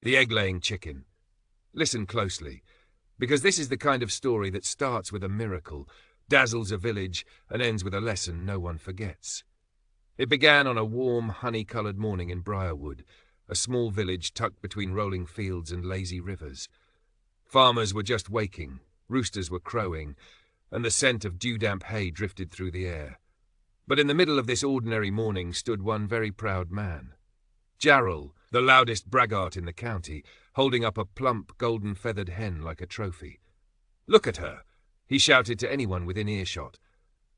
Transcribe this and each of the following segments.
The egg-laying chicken. Listen closely, because this is the kind of story that starts with a miracle, dazzles a village, and ends with a lesson no one forgets. It began on a warm, honey-coloured morning in Briarwood, a small village tucked between rolling fields and lazy rivers. Farmers were just waking, roosters were crowing, and the scent of dew-damp hay drifted through the air. But in the middle of this ordinary morning stood one very proud man. Jarrell, the loudest braggart in the county, holding up a plump, golden-feathered hen like a trophy. "Look at her!" he shouted to anyone within earshot.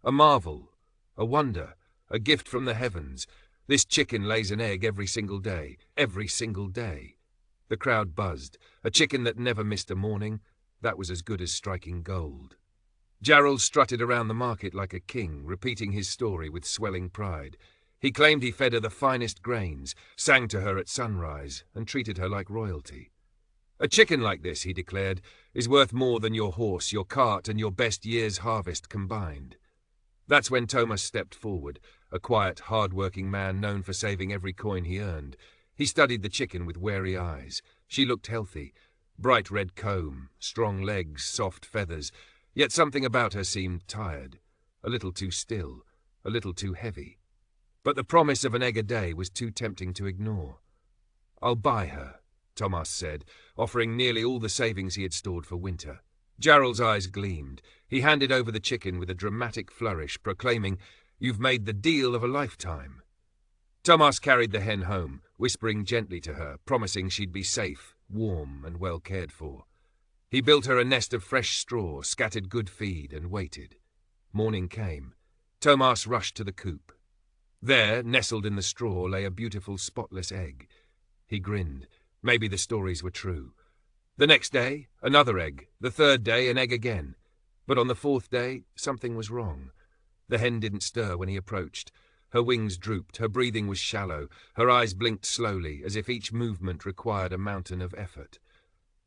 "A marvel, a wonder, a gift from the heavens. This chicken lays an egg every single day, every single day." The crowd buzzed. A chicken that never missed a morning, that was as good as striking gold. Jarrell strutted around the market like a king, repeating his story with swelling pride. He claimed he fed her the finest grains, sang to her at sunrise, and treated her like royalty. "A chicken like this," he declared, "is worth more than your horse, your cart, and your best year's harvest combined." That's when Thomas stepped forward, a quiet, hard-working man known for saving every coin he earned. He studied the chicken with wary eyes. She looked healthy. Bright red comb, strong legs, soft feathers. Yet something about her seemed tired, a little too still, a little too heavy. But the promise of an egg a day was too tempting to ignore. "I'll buy her," Thomas said, offering nearly all the savings he had stored for winter. Jarrell's eyes gleamed. He handed over the chicken with a dramatic flourish, proclaiming, "You've made the deal of a lifetime." Thomas carried the hen home, whispering gently to her, promising she'd be safe, warm, and well cared for. He built her a nest of fresh straw, scattered good feed, and waited. Morning came. Thomas rushed to the coop. There, nestled in the straw, lay a beautiful, spotless egg. He grinned. Maybe the stories were true. The next day, another egg. The third day, an egg again. But on the fourth day, something was wrong. The hen didn't stir when he approached. Her wings drooped, her breathing was shallow, her eyes blinked slowly, as if each movement required a mountain of effort.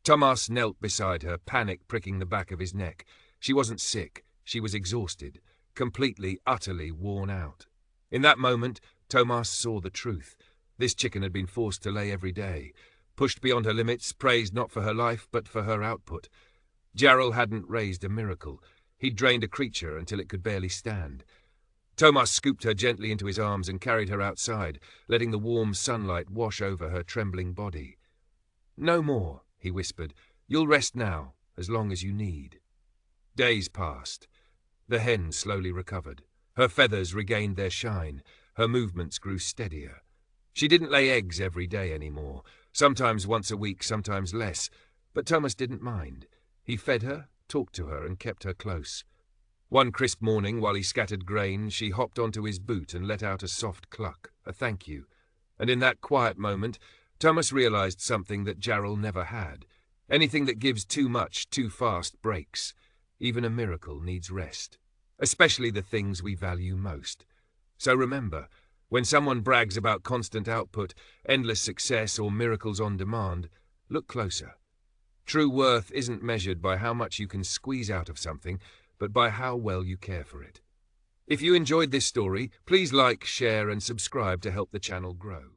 Thomas knelt beside her, panic pricking the back of his neck. She wasn't sick, she was exhausted, completely, utterly worn out. In that moment, Thomas saw the truth. This chicken had been forced to lay every day, pushed beyond her limits, praised not for her life, but for her output. Jarrell hadn't raised a miracle. He'd drained a creature until it could barely stand. Thomas scooped her gently into his arms and carried her outside, letting the warm sunlight wash over her trembling body. "No more," he whispered. "You'll rest now, as long as you need." Days passed. The hen slowly recovered. Her feathers regained their shine. Her movements grew steadier. She didn't lay eggs every day anymore, sometimes once a week, sometimes less. But Thomas didn't mind. He fed her, talked to her, and kept her close. One crisp morning, while he scattered grain, she hopped onto his boot and let out a soft cluck, a thank you. And in that quiet moment, Thomas realized something that Jarrell never had. Anything that gives too much, too fast, breaks. Even a miracle needs rest. Especially the things we value most. So remember, when someone brags about constant output, endless success, or miracles on demand, look closer. True worth isn't measured by how much you can squeeze out of something, but by how well you care for it. If you enjoyed this story, please like, share, and subscribe to help the channel grow.